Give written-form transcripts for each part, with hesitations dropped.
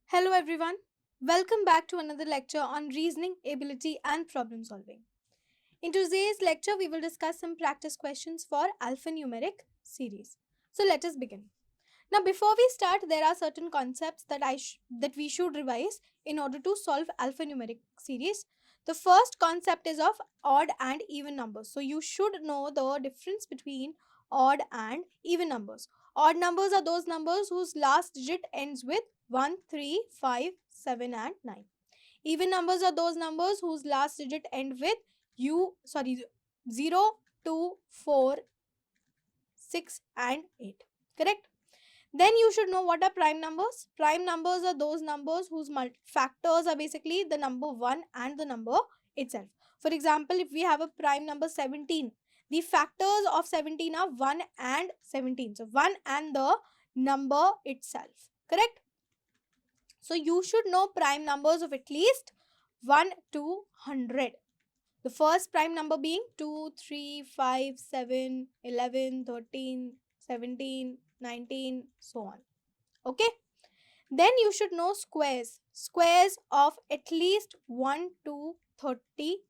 Hello everyone. Welcome back to another lecture on reasoning, ability and problem solving. In today's lecture we will discuss some practice questions for alphanumeric series. So let us begin. Now before we start there are certain concepts that we should revise in order to solve alphanumeric series. The first concept is of odd and even numbers. So you should know the difference between odd and even numbers. Odd numbers are those numbers whose last digit ends with 1, 3, 5, 7 and 9. Even numbers are those numbers whose last digit end with 0, 2, 4, 6 and 8. Correct? Then you should know what are prime numbers. Prime numbers are those numbers whose factors are basically the number 1 and the number itself. For example, if we have a prime number 17, the factors of 17 are 1 and 17. So 1 and the number itself. Correct? So you should know prime numbers of at least 1 to 100. The first prime number being 2, 3, 5, 7, 11, 13, 17, 19, so on. Okay. Then you should know squares. Squares of at least 1 to 30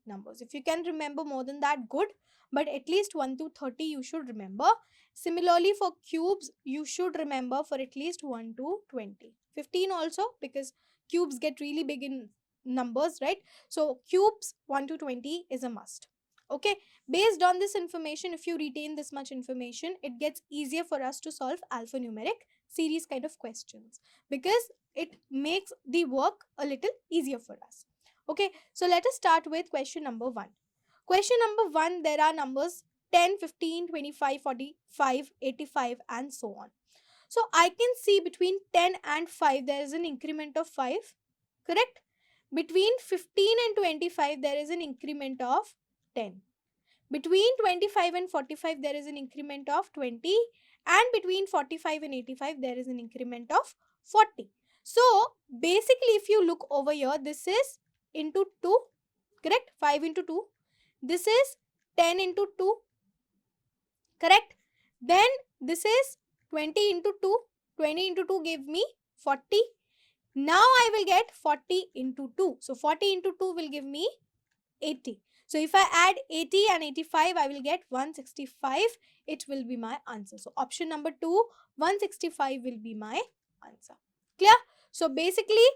numbers. If you can remember more than that, good. But at least 1 to 30 you should remember. Similarly for cubes, you should remember for at least 1 to 20. 15 also, because cubes get really big in numbers, right? So cubes 1 to 20 is a must. Okay. Based on this information, if you retain this much information, it gets easier for us to solve alphanumeric series kind of questions, because it makes the work a little easier for us. Okay, so let us start with question number 1. Question number 1, there are numbers 10, 15, 25, 45, 85 and so on. So I can see between 10 and 5 there is an increment of 5, correct? Between 15 and 25 there is an increment of 10. Between 25 and 45 there is an increment of 20, and between 45 and 85 there is an increment of 40. So basically if you look over here, this is into 2, correct? 5 into 2. This is 10 into 2, correct? Then this is 20 into 2. 20 into 2 gave me 40. Now I will get 40 into 2. So 40 into 2 will give me 80. So if I add 80 and 85, I will get 165. It will be my answer. So option number 2, 165 will be my answer. Clear? So basically,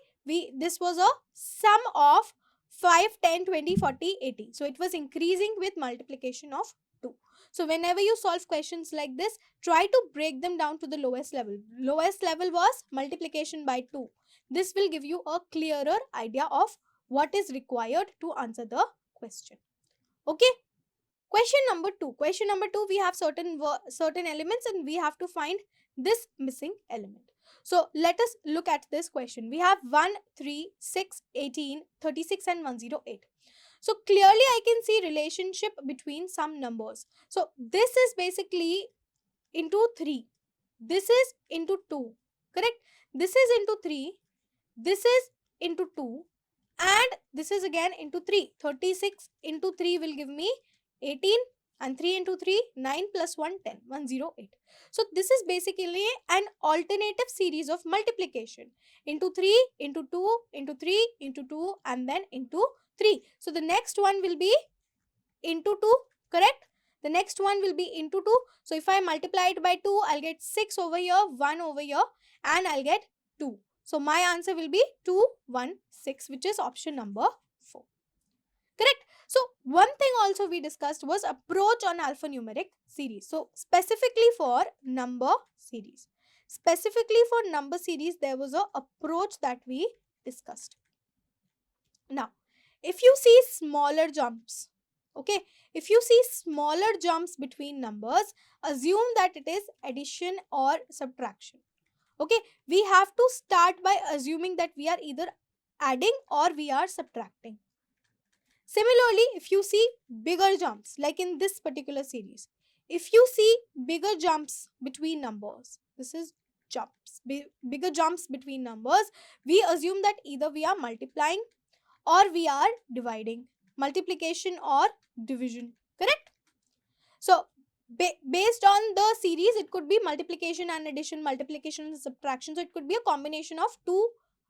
this was a sum of 5, 10, 20, 40, 80. So it was increasing with multiplication of 2. So whenever you solve questions like this, try to break them down to the lowest level. Lowest level was multiplication by 2. This will give you a clearer idea of what is required to answer the question. Okay. Question number 2. Question number 2, we have certain elements and we have to find this missing element. So let us look at this question. We have 1, 3, 6, 18, 36 and 108. So clearly I can see relationship between some numbers. So this is basically into 3. This is into 2. Correct? This is into 3. This is into 2. And this is again into 3. 36 into 3 will give me 18, and 3 into 3, 9 plus 1, 10, 108. So this is basically an alternative series of multiplication. Into 3, into 2, into 3, into 2 and then into 3. So the next one will be into 2, correct? The next one will be into 2. So if I multiply it by 2, I'll get 6 over here, 1 over here, and I'll get 2. So my answer will be 216, which is option number 4. Correct? So one thing also we discussed was approach on alphanumeric series. So specifically for number series. Specifically for number series, there was a approach that we discussed. Now, if you see smaller jumps, okay, if you see smaller jumps between numbers, assume that it is addition or subtraction. Okay, we have to start by assuming that we are either adding or we are subtracting. Similarly, if you see bigger jumps, like in this particular series, if you see bigger jumps between numbers, this is jumps, bigger jumps between numbers, we assume that either we are multiplying or we are dividing, multiplication or division, correct? So based on the series, it could be multiplication and addition, multiplication and subtraction. So it could be a combination of two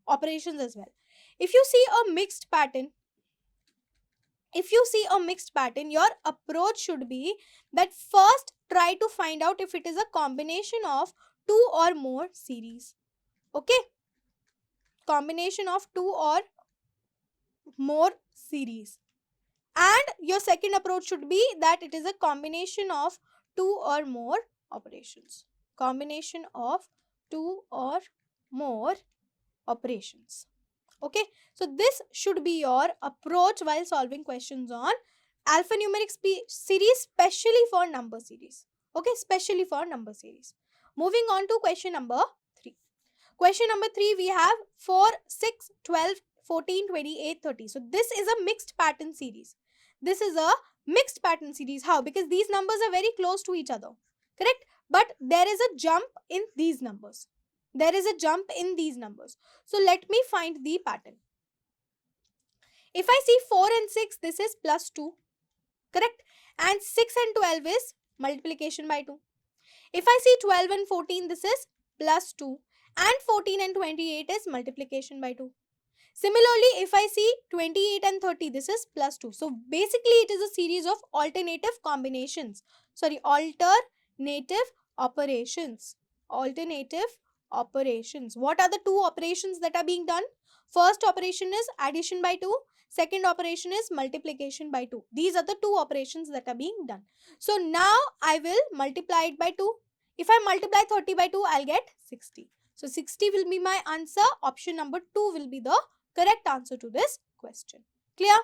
operations as well. If you see a mixed pattern, your approach should be that first try to find out if it is a combination of two or more series. Okay, combination of two or more series. And your second approach should be that it is a combination of two or more operations. Combination of two or more operations. Okay, so this should be your approach while solving questions on alphanumeric series, especially for number series. Okay, especially for number series. Moving on to question number 3. Question number 3, we have 4, 6, 12, 14, 28, 30. So this is a mixed pattern series. This is a mixed pattern series. How? Because these numbers are very close to each other. Correct? But there is a jump in these numbers. There is a jump in these numbers. So let me find the pattern. If I see 4 and 6, this is plus 2. Correct? And 6 and 12 is multiplication by 2. If I see 12 and 14, this is plus 2. And 14 and 28 is multiplication by 2. Similarly, if I see 28 and 30, this is plus 2. So basically, it is a series of alternative combinations. Sorry, alternative operations. Alternative operations. What are the two operations that are being done? First operation is addition by 2. Second operation is multiplication by 2. These are the two operations that are being done. So now I will multiply it by 2. If I multiply 30 by 2, I'll get 60. So 60 will be my answer. Option number 2 will be the correct answer to this question. Clear?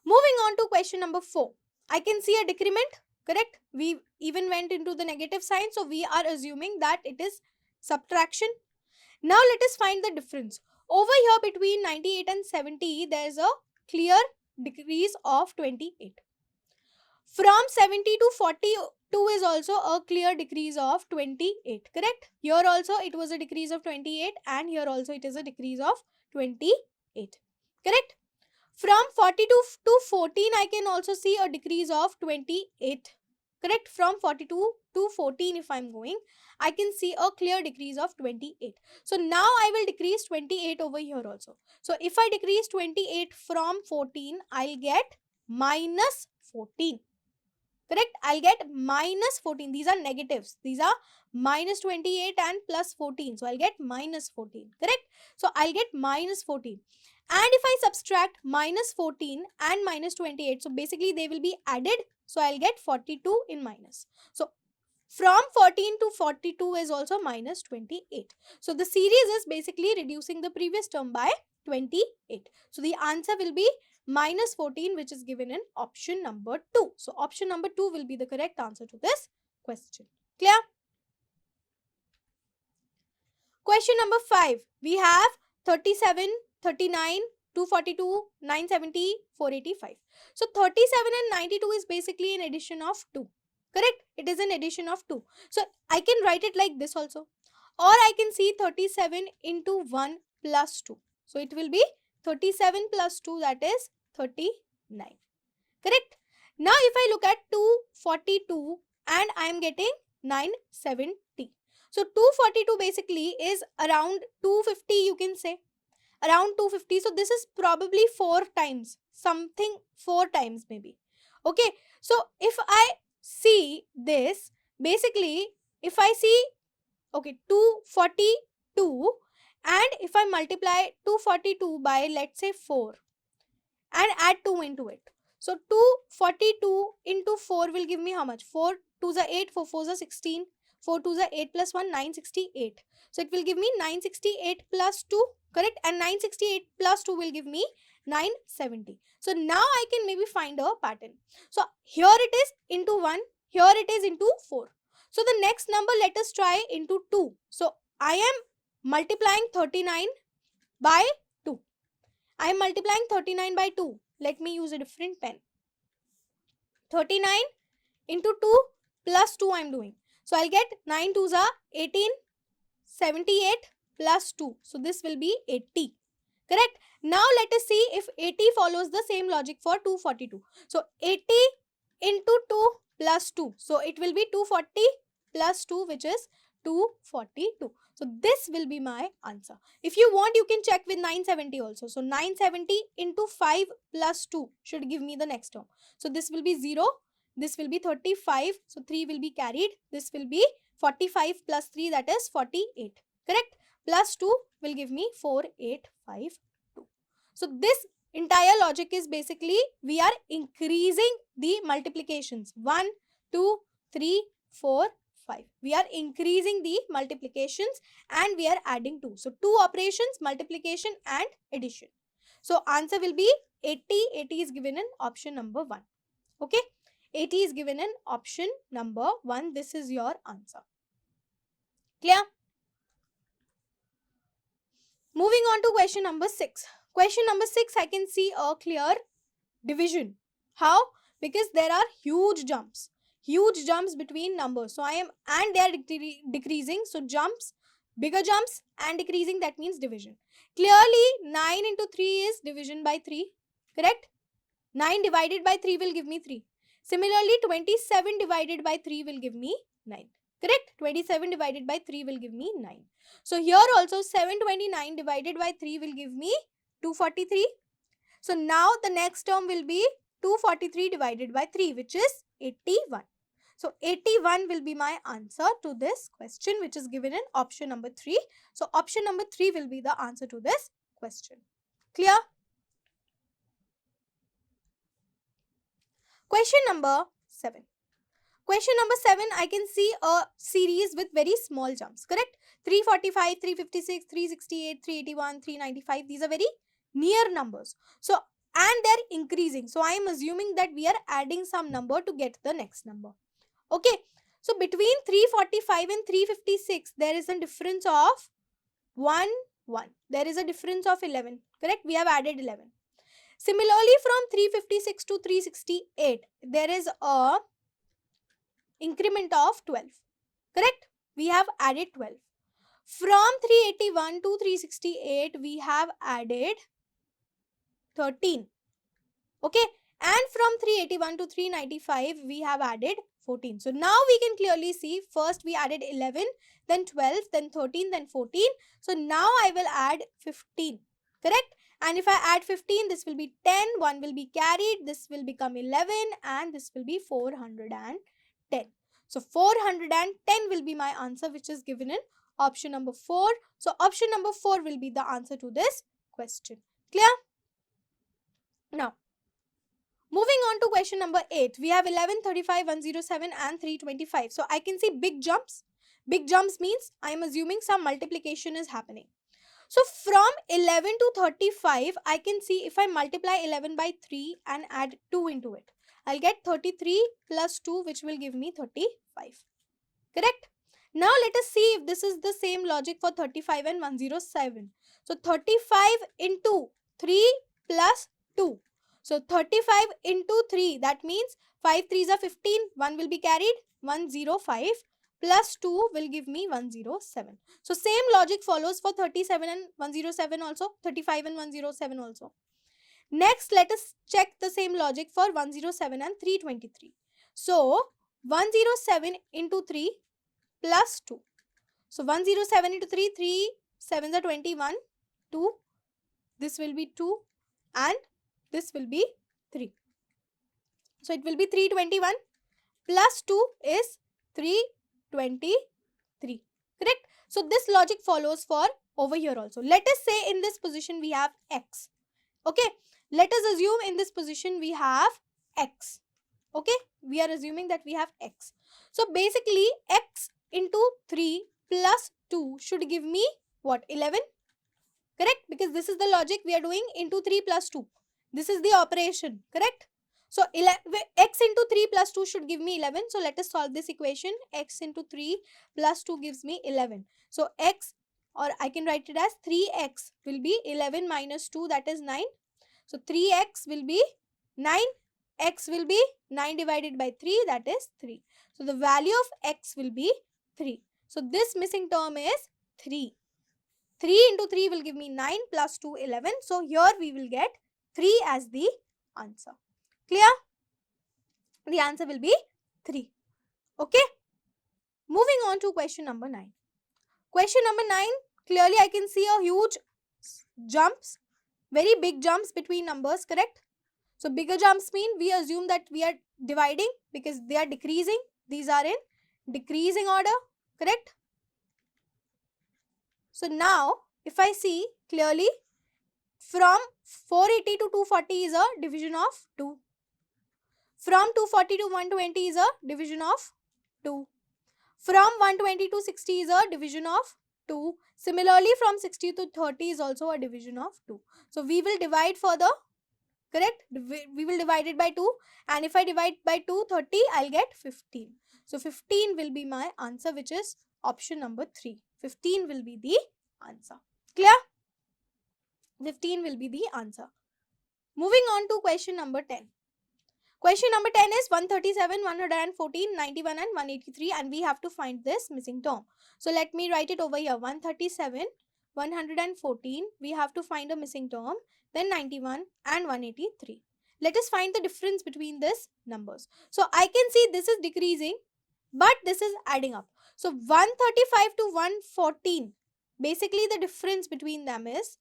Moving on to question number 4. I can see a decrement. Correct? We even went into the negative sign. So we are assuming that it is subtraction. Now let us find the difference. Over here between 98 and 70, there is a clear decrease of 28. From 70 to 42 is also a clear decrease of 28. Correct? Here also it was a decrease of 28 and here also it is a decrease of 28. Correct? From 42 to 14, I can also see a decrease of 28. Correct? From 42 to 14, if I'm going, I can see a clear decrease of 28. So now I will decrease 28 over here also. So if I decrease 28 from 14, I'll get minus 14. Correct? I'll get minus 14. These are negatives. These are minus 28 and plus 14. So I'll get minus 14. Correct? So I'll get minus 14. And if I subtract minus 14 and minus 28, so basically they will be added. So I'll get 42 in minus. So from 14 to 42 is also minus 28. So the series is basically reducing the previous term by 28. So the answer will be minus 14, which is given in option number 2. So option number 2 will be the correct answer to this question. Clear? Question number 5. We have 37, 39, 242, 970, 485. So 37 and 92 is basically an addition of 2. Correct? It is an addition of 2. So I can write it like this also. Or I can see 37 into 1 plus 2. So it will be 37 plus 2, that is 39. Correct? Now if I look at 242 and I am getting 970. So 242 basically is around 250, you can say. Around 250. So this is probably 4 times. Something 4 times maybe. Okay. So if I see this, basically if I see, okay, 242 and if I multiply 242 by, let's say, 4 and add 2 into it. So 242 into 4 will give me how much? 4 2s are 8, 4 4s are 16, 4 2s are 8 plus 1, 968. So it will give me 968 plus 2, correct? And 968 plus 2 will give me 970. So now I can maybe find a pattern. So here it is into 1, here it is into 4. So the next number, let us try into 2. So I am multiplying 39 by 2. I am multiplying 39 by 2. Let me use a different pen. 39 into 2 plus 2 I am doing. So I'll get 9 2s are 18, 78 plus 2. So this will be 80. Correct? Now let us see if 80 follows the same logic for 242. So 80 into 2 plus 2. So it will be 240 plus 2, which is 242. So this will be my answer. If you want, you can check with 970 also. So 970 into 5 plus 2 should give me the next term. So this will be 0. This will be 35. So 3 will be carried. This will be 45 plus 3, that is 48. Correct? Plus 2 will give me 4852. So this entire logic is basically we are increasing the multiplications. 1, 2, 3, 4, 5. We are increasing the multiplications and we are adding 2. So 2 operations, multiplication and addition. So answer will be 80. 80 is given in option number 1. Okay. 80 is given in option number 1. This is your answer. Clear? Moving on to question number 6. Question number 6, I can see a clear division. How? Because there are huge jumps between numbers. So and they are decreasing. So jumps, bigger jumps and decreasing, that means division. Clearly 9 into 3 is division by 3. Correct? 9 divided by 3 will give me 3. Similarly, 27 divided by 3 will give me 9. Correct? 27 divided by 3 will give me 9. So here also 729 divided by 3 will give me 243. So now the next term will be 243 divided by 3, which is 81. So 81 will be my answer to this question, which is given in option number 3. So option number 3 will be the answer to this question. Clear? Question number 7. Question number 7, I can see a series with very small jumps. Correct? 345, 356, 368, 381, 395. These are very near numbers. So, and they're increasing. So, I am assuming that we are adding some number to get the next number. Okay. So, between 345 and 356, there is a difference of 1. There is a difference of 11. Correct? We have added 11. Similarly, from 356 to 368, there is a increment of 12. Correct? We have added 12. From 381 to 368, we have added 13. Okay? And from 381 to 395, we have added 14. So now we can clearly see, first we added 11, then 12, then 13, then 14. So now I will add 15. Correct? And if I add 15, this will be 10, 1 will be carried, this will become 11, and this will be 410. So 410 will be my answer, which is given in option number 4. So option number 4 will be the answer to this question. Clear? Now, moving on to question number 8. We have 11, 35, 107 and 325. So I can see big jumps. Big jumps means I am assuming some multiplication is happening. So from 11 to 35, I can see if I multiply 11 by 3 and add 2 into it, I'll get 33 plus 2, which will give me 35. Correct? Now let us see if this is the same logic for 35 and 107. So 35 into 3 plus 2. So 35 into 3, that means 5 3s are 15, 1 will be carried, 105 plus 2 will give me 107. So same logic follows for 37 and 107 also, 35 and 107 also. Next, let us check the same logic for 107 and 323. So 107 into 3 plus 2. So 107 into 3, 3 7s are 21, 2, this will be 2 and this will be 3. So it will be 321 plus 2 is 323. Correct? So this logic follows for over here also. Let us say in this position we have x. Okay. Let us assume in this position we have x. Okay. We are assuming that we have x. So basically x into 3 plus 2 should give me what? 11. Correct? Because this is the logic we are doing into 3 plus 2. This is the operation. Correct? So x into 3 plus 2 should give me 11. So let us solve this equation. X into 3 plus 2 gives me 11. So x, or I can write it as 3x will be 11 minus 2, that is 9. So 3x will be 9. X will be 9 divided by 3, that is 3. So the value of x will be 3. So this missing term is 3. 3 into 3 will give me 9 plus 2, 11. So here we will get 3 as the answer. Clear? The answer will be 3. Okay. Moving on to question number 9. Question number 9, clearly I can see a huge jumps, very big jumps between numbers, correct? So bigger jumps mean we assume that we are dividing because they are decreasing. These are in decreasing order, correct? So now if I see clearly, from 480 to 240 is a division of 2. From 240 to 120 is a division of 2. From 120 to 60 is a division of 2. Similarly, from 60 to 30 is also a division of 2. So we will divide further, correct? We will divide it by 2, and if I divide by 2, 30, I'll get 15. So 15 will be my answer, which is option number 3. 15 will be the answer. Clear? 15 will be the answer. Moving on to question number 10. Question number 10 is 137, 114, 91 and 183, and we have to find this missing term. So let me write it over here. 137, 114, we have to find a missing term, then 91 and 183. Let us find the difference between these numbers. So I can see this is decreasing, but this is adding up. So 135 to 114, basically the difference between them is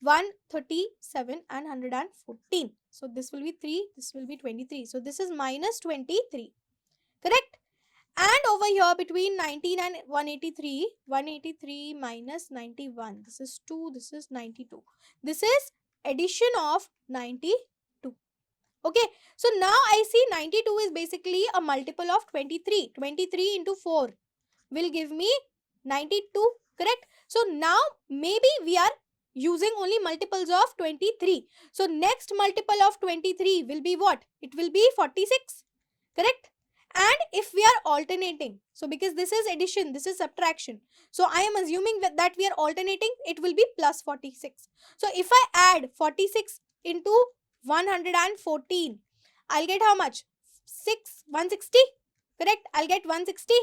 137 and 114. So this will be 3, this will be 23. So this is minus 23. Correct? And over here between 19 and 183, 183 minus 91. This is 2, this is 92. This is addition of 92. Okay, so now I see 92 is basically a multiple of 23. 23 into 4 will give me 92, correct? So now maybe we are using only multiples of 23. So next multiple of 23 will be what? It will be 46, correct? And if we are alternating, so because this is addition, this is subtraction, so I am assuming that we are alternating, it will be plus 46. So if I add 46 into 114, I'll get how much? 160, correct? I'll get 160.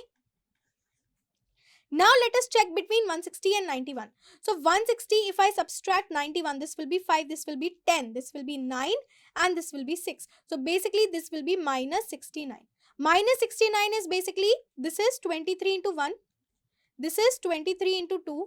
Now let us check between 160 and 91. So 160, if I subtract 91, this will be 5, this will be 10, this will be 9 and this will be 6. So basically this will be minus 69. Minus 69 is basically, this is 23 into 1, this is 23 into 2,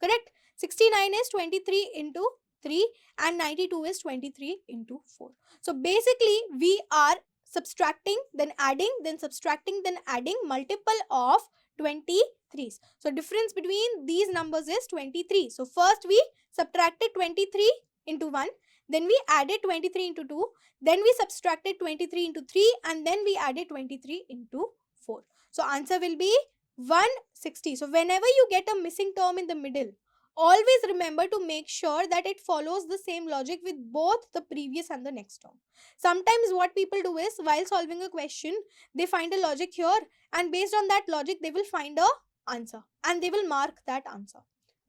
correct? 69 is 23 into 3 and 92 is 23 into 4. So basically we are subtracting, then adding, then subtracting, then adding multiple of 23s. So difference between these numbers is 23. So first we subtracted 23 into 1, then we added 23 into 2, then we subtracted 23 into 3 and then we added 23 into 4. So answer will be 160. So whenever you get a missing term in the middle, always remember to make sure that it follows the same logic with both the previous and the next term. Sometimes what people do is, while solving a question, they find a logic here and based on that logic they will find a answer and they will mark that answer.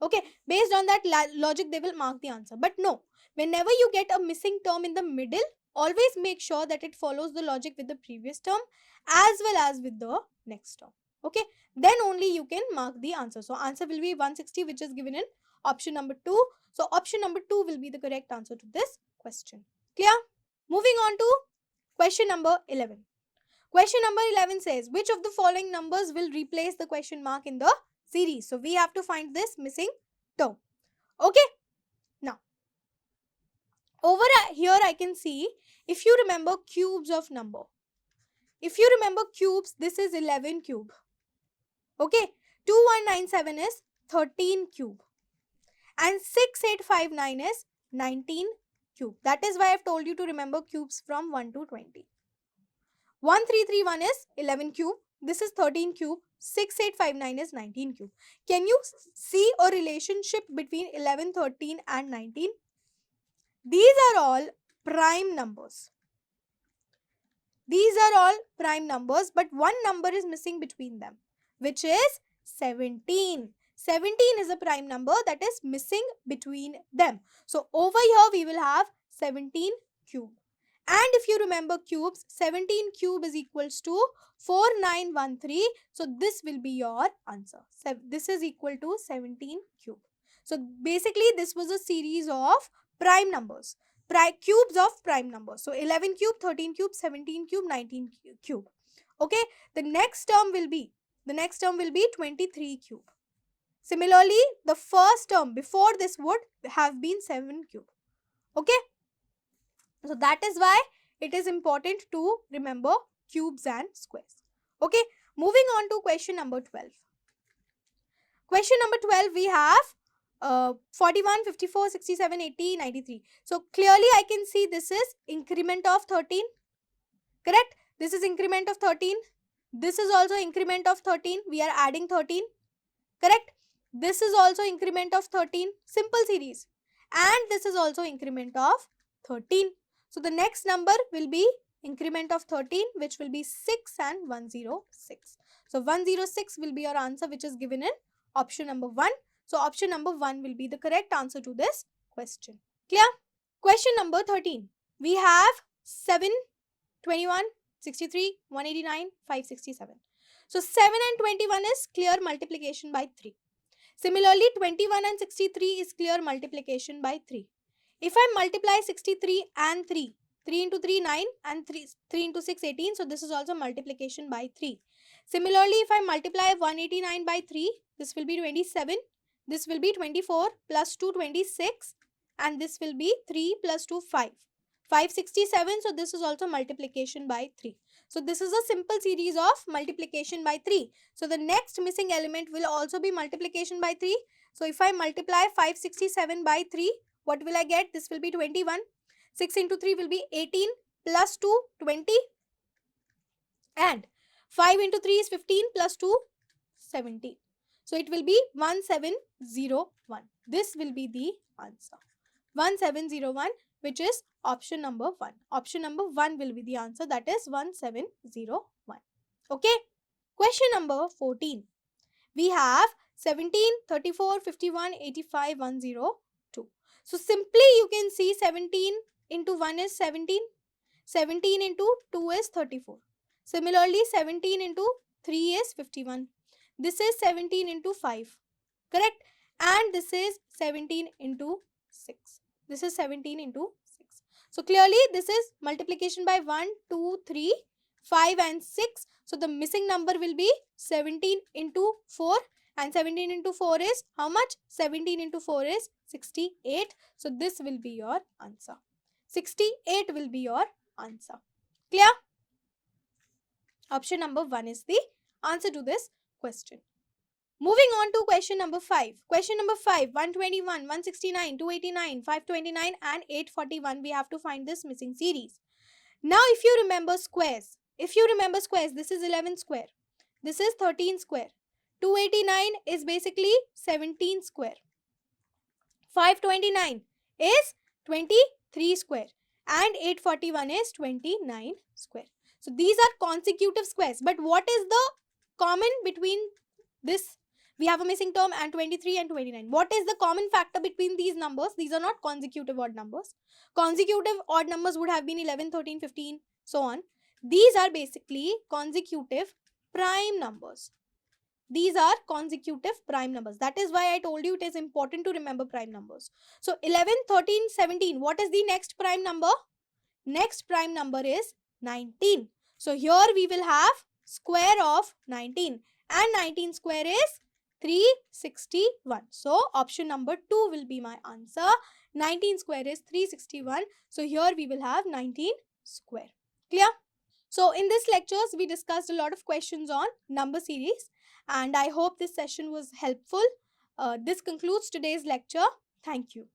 Okay, based on that logic they will mark the answer. But no, whenever you get a missing term in the middle, always make sure that it follows the logic with the previous term as well as with the next term. Okay, then only you can mark the answer. So answer will be 160, which is given in option number 2. So option number 2 will be the correct answer to this question. Clear? Moving on to question number 11. Question number 11 says, which of the following numbers will replace the question mark in the series? So we have to find this missing term. Okay. Now, over here I can see, if you remember cubes of number. If you remember cubes, this is 11 cube. Okay. 2197 is 13 cube. And 6859 is 19 cube. That is why I have told you to remember cubes from 1 to 20. 1331 is 11 cube. This is 13 cube. 6859 is 19 cube. Can you see a relationship between 11, 13 and 19? These are all prime numbers. These are all prime numbers, but one number is missing between them, which is 17. 17 is a prime number that is missing between them. So over here we will have 17 cube. And if you remember cubes, 17 cube is equals to 4913. So this will be your answer. This is equal to 17 cube. So basically this was a series of prime numbers. Cubes of prime numbers. So 11 cube, 13 cube, 17 cube, 19 cube. Okay. The next term will be the next term will be 23 cube. Similarly, the first term before this would have been 7 cube. Okay. So that is why it is important to remember cubes and squares. Okay. Moving on to question number 12. Question number 12, we have 41, 54, 67, 80, 93. So clearly I can see this is increment of 13. Correct? This is increment of 13. This is also increment of 13. We are adding 13. Correct? This is also increment of 13. Simple series. And this is also increment of 13. So the next number will be increment of 13, which will be 6 and 106. So 106 will be your answer, which is given in option number 1. So option number 1 will be the correct answer to this question. Clear? Question number 13. We have 7, 21, 63, 189, 567. So 7 and 21 is clear multiplication by 3. Similarly, 21 and 63 is clear multiplication by 3. If I multiply 63 and 3, 3 into 3, 9 and 3 into 6, 18. So this is also multiplication by 3. Similarly, if I multiply 189 by 3, this will be 27. This will be 24 plus 2, 26. And this will be 3 plus 2, 5. 567. So this is also multiplication by 3. So this is a simple series of multiplication by 3. So the next missing element will also be multiplication by 3. So if I multiply 567 by 3, what will I get? This will be 21. 6 into 3 will be 18 plus 2, 20. And 5 into 3 is 15 plus 2, 17. So it will be 1701. This will be the answer. 1701, which is option number 1. Option number 1 will be the answer, that is 1701. Okay. Question number 14. We have 17, 34, 51, 85, 102. So simply you can see 17 into 1 is 17. 17 into 2 is 34. Similarly, 17 into 3 is 51. This is 17 into 5. Correct? And this is 17 into 6. This is 17 into 6. So clearly this is multiplication by 1, 2, 3, 5 and 6. So the missing number will be 17 into 4. And 17 into 4 is how much? 17 into 4 is 68. So this will be your answer. 68 will be your answer. Clear? Option number 1 is the answer to this question. Moving on to question number 5. Question number 5, 121, 169, 289, 529 and 841. We have to find this missing series. Now if you remember squares, this is 11 square. This is 13 square. 289 is basically 17 square. 529 is 23 square. And 841 is 29 square. So these are consecutive squares. But what is the common between this? We have a missing term and 23 and 29. What is the common factor between these numbers? These are not consecutive odd numbers. Consecutive odd numbers would have been 11, 13, 15, so on. These are basically consecutive prime numbers. These are consecutive prime numbers. That is why I told you it is important to remember prime numbers. So 11, 13, 17. What is the next prime number? Next prime number is 19. So here we will have square of 19. And 19 square is 361. So option number 2 will be my answer. 19 square is 361. So here we will have 19 square. Clear? So in this lectures we discussed a lot of questions on number series. And I hope this session was helpful. This concludes today's lecture. Thank you.